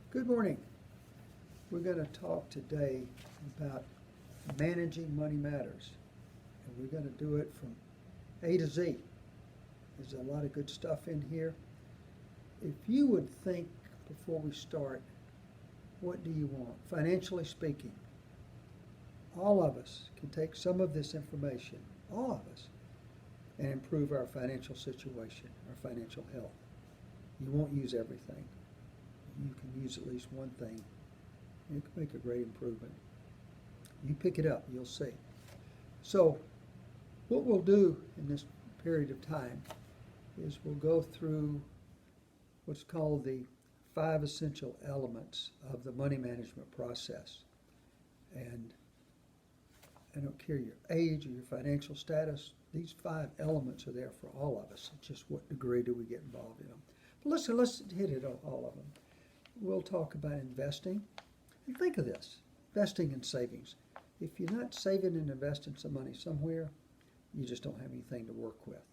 Good morning. We're going to talk today about managing money matters. And we're going to do it from A to Z. There's a lot of good stuff in here. If you would think before we start, what do you want? Financially speaking, all of us can take some of this information, all of us, and improve our financial situation, our financial health. You won't use everything. You can use at least one thing. It can make a great improvement. You pick it up, you'll see. So what we'll do in this period of time is we'll go through what's called the 5 essential elements of the money management process. And I don't care your age or your financial status, these 5 elements are there for all of us. It's just what degree do we get involved in them. But let's hit it all of them. We'll talk about investing. And think of this, investing and savings. If you're not saving and investing some money somewhere, you just don't have anything to work with.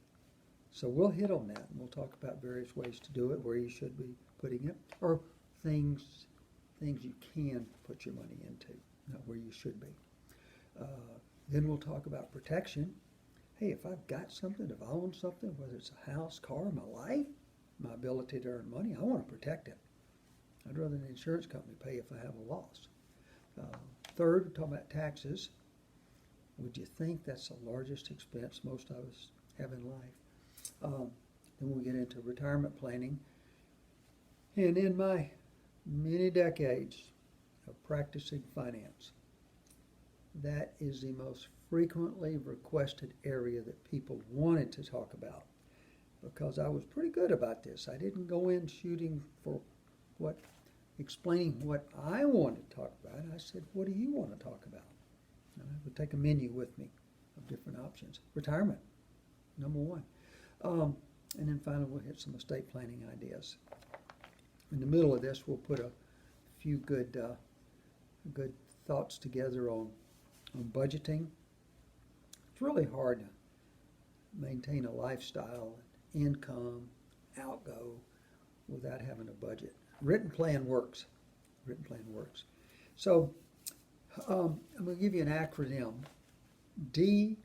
So we'll hit on that, and we'll talk about various ways to do it, where you should be putting it, or things you can put your money into, not where you should be. Then we'll talk about protection. Hey, if I've got something, if I own something, whether it's a house, car, my life, my ability to earn money, I want to protect it. I'd rather an insurance company pay if I have a loss. Third, we're talking about taxes. Would you think that's the largest expense most of us have in life? Then we'll get into retirement planning. And in my many decades of practicing finance, that is the most frequently requested area that people wanted to talk about, because I was pretty good about this. I didn't go in shooting for explaining what I wanted to talk about. I said, what do you want to talk about? And I would take a menu with me of different options. Retirement, number one. And then finally we'll hit some estate planning ideas. In the middle of this, we'll put a few good thoughts together on budgeting. It's really hard to maintain a lifestyle, income, outgo without having a budget. Written plan works. Written plan works. So I'm going to give you an acronym, DEFG.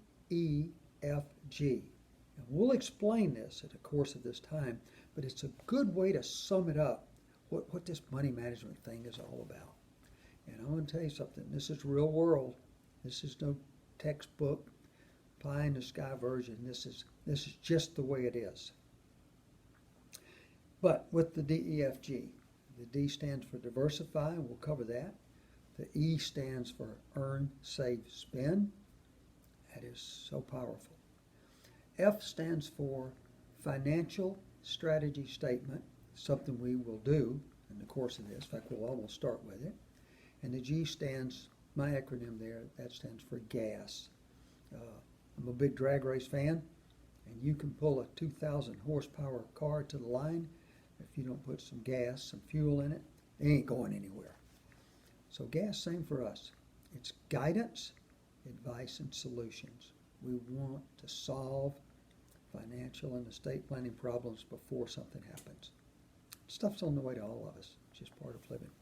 And we'll explain this in the course of this time, but it's a good way to sum it up, what this money management thing is all about. And I'm going to tell you something. This is real world. This is no textbook, pie in the sky version. This is just the way it is. But with the DEFG, the D stands for diversify, and we'll cover that. The E stands for earn, save, spend. That is so powerful. F stands for financial strategy statement, something we will do in the course of this. In fact, we'll almost start with it. And the G stands, my acronym there, that stands for gas. I'm a big drag race fan, and you can pull a 2,000 horsepower car to the line. If you don't put some gas, some fuel in it, it ain't going anywhere. So gas, same for us. It's guidance, advice, and solutions. We want to solve financial and estate planning problems before something happens. Stuff's on the way to all of us. It's just part of living.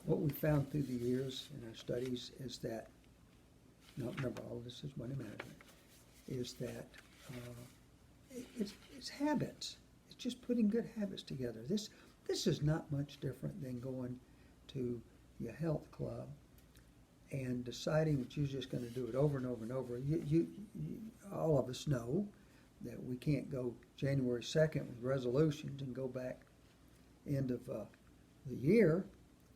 What we found through the years in our studies is that, now remember, all this is money management, is that it's habits. It's just putting good habits together. This is not much different than going to your health club and deciding that you're just going to do it over and over and over. You all of us know that we can't go January 2nd with resolutions and go back end of the year,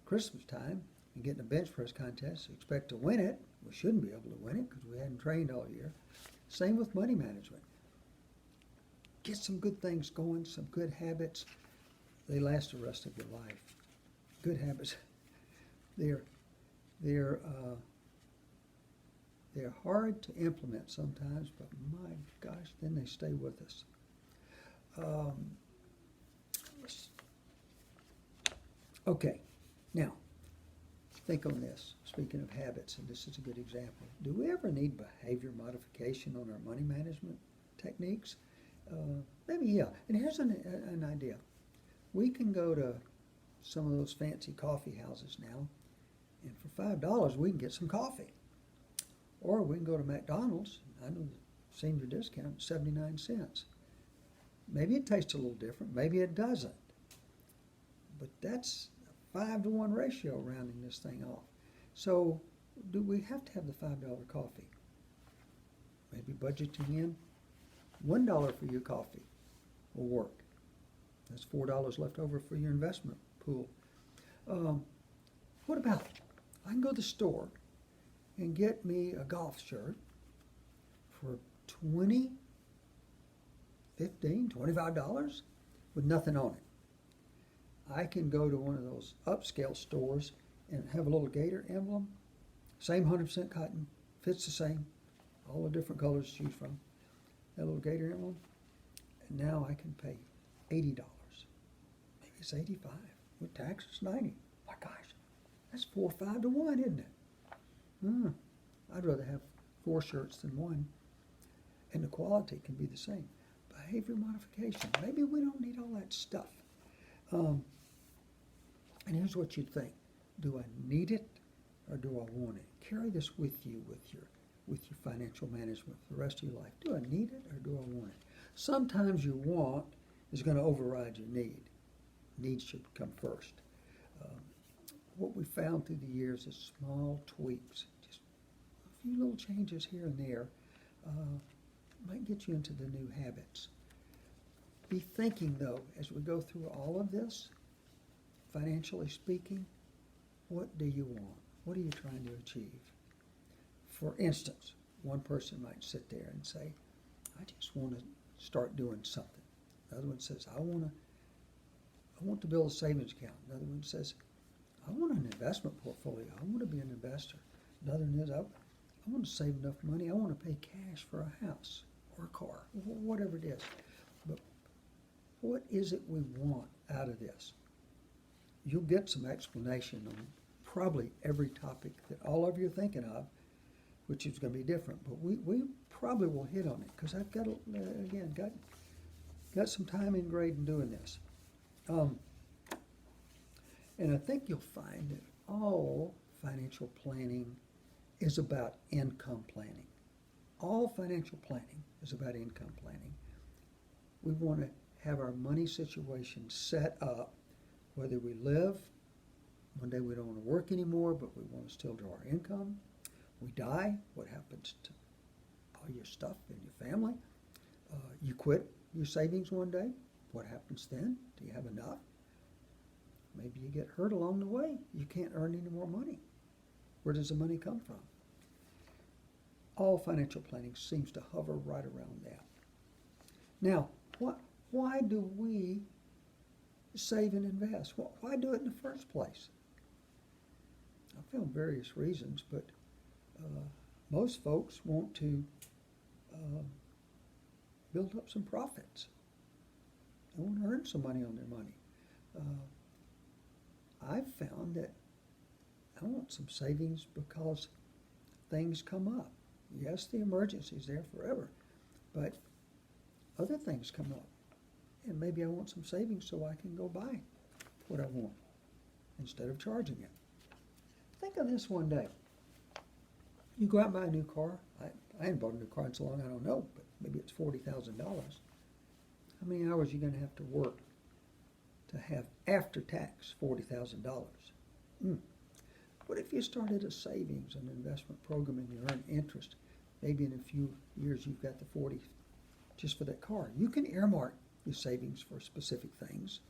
Christmas time, and get in a bench press contest, expect to win it. We shouldn't be able to win it because we hadn't trained all year. Same with money management. Get some good things going, some good habits. They last the rest of your life. Good habits. They're hard to implement sometimes, but my gosh, then they stay with us. Okay, now think on this. Speaking of habits, and this is a good example. Do we ever need behavior modification on our money management techniques? Maybe, yeah. And here's an idea. We can go to some of those fancy coffee houses now, and for $5 we can get some coffee. Or we can go to McDonald's. I know the senior discount, 79 cents. Maybe it tastes a little different, maybe it doesn't. But that's a 5-to-1 ratio rounding this thing off. So do we have to have the $5 coffee? Maybe budgeting in $1 for your coffee will work. That's $4 left over for your investment pool. What about, I can go to the store and get me a golf shirt for $20, $15, $25 with nothing on it. I can go to one of those upscale stores and have a little gator emblem, same 100% cotton, fits the same, all the different colors to choose from, that little gator emblem, and now I can pay $80. Maybe it's $85, with taxes $90. My gosh, that's 4 or 5 to 1, isn't it? I'd rather have 4 shirts than 1, and the quality can be the same. Behavior modification, maybe we don't need all that stuff. And here's what you'd think. Do I need it or do I want it? Carry this with you with your financial management for the rest of your life. Do I need it or do I want it? Sometimes your want is going to override your need. Need should come first. What we found through the years is small tweaks, just a few little changes here and there, might get you into the new habits. Be thinking, though, as we go through all of this, financially speaking, what do you want? What are you trying to achieve? For instance, one person might sit there and say, I just want to start doing something. Another one says, I want to build a savings account. Another one says, I want an investment portfolio. I want to be an investor. Another one is, I want to save enough money. I want to pay cash for a house or a car, whatever it is. But what is it we want out of this? You'll get some explanation on probably every topic that all of you are thinking of, which is going to be different. But we probably will hit on it because I've got, again, got some time in grade in doing this. And I think you'll find that all financial planning is about income planning. All financial planning is about income planning. We want to have our money situation set up, whether we live, one day we don't want to work anymore, but we want to still draw our income. We die, what happens to all your stuff and your family? You quit your savings one day, what happens then? Do you have enough? Maybe you get hurt along the way. You can't earn any more money. Where does the money come from? All financial planning seems to hover right around that. Now, why do we save and invest? Why do it in the first place? I found various reasons, but most folks want to build up some profits. They want to earn some money on their money. I've found that I want some savings because things come up. Yes, the emergency's there forever, but other things come up. And maybe I want some savings so I can go buy what I want instead of charging it. Think of this one day. You go out and buy a new car. I ain't bought a new car in so long, I don't know, but maybe it's $40,000. How many hours are you going to have to work to have after tax $40,000? What if you started a savings and investment program and you earn interest? Maybe in a few years you've got the 40 just for that car. You can earmark your savings for specific things,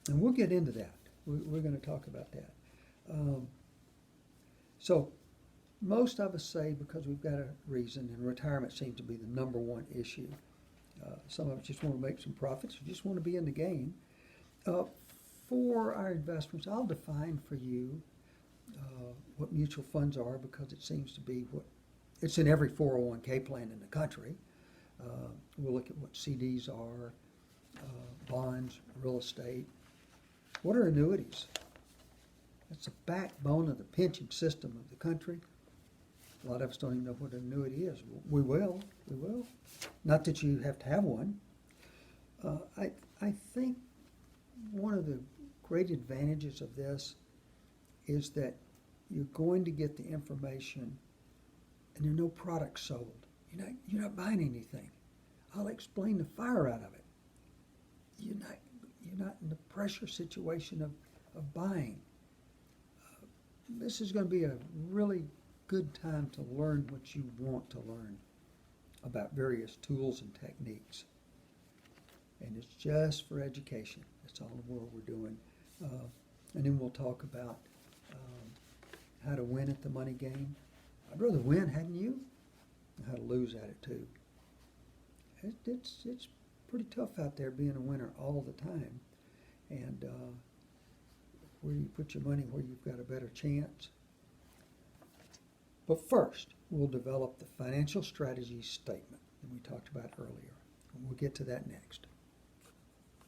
and we'll get into that. We're going to talk about that. So most of us say because we've got a reason, and retirement seems to be the number one issue. Some of us just want to make some profits, or just want to be in the game. For our investments, I'll define for you what mutual funds are, because it seems to be what it's in every 401k plan in the country. We'll look at what CDs are, bonds, real estate. What are annuities? That's the backbone of the pension system of the country. A lot of us don't even know what an annuity is. We will. Not that you have to have one. I think one of the great advantages of this is that you're going to get the information and there are no products sold. You're not buying anything. I'll explain the fire out of it. You're not in the pressure situation of buying. This is going to be a really good time to learn what you want to learn about various tools and techniques. And it's just for education. That's all the world we're doing. And then we'll talk about how to win at the money game. I'd rather win, hadn't you? And how to lose at it too. It's pretty tough out there being a winner all the time. And where do you put your money where you've got a better chance? But first, we'll develop the financial strategy statement that we talked about earlier. And we'll get to that next.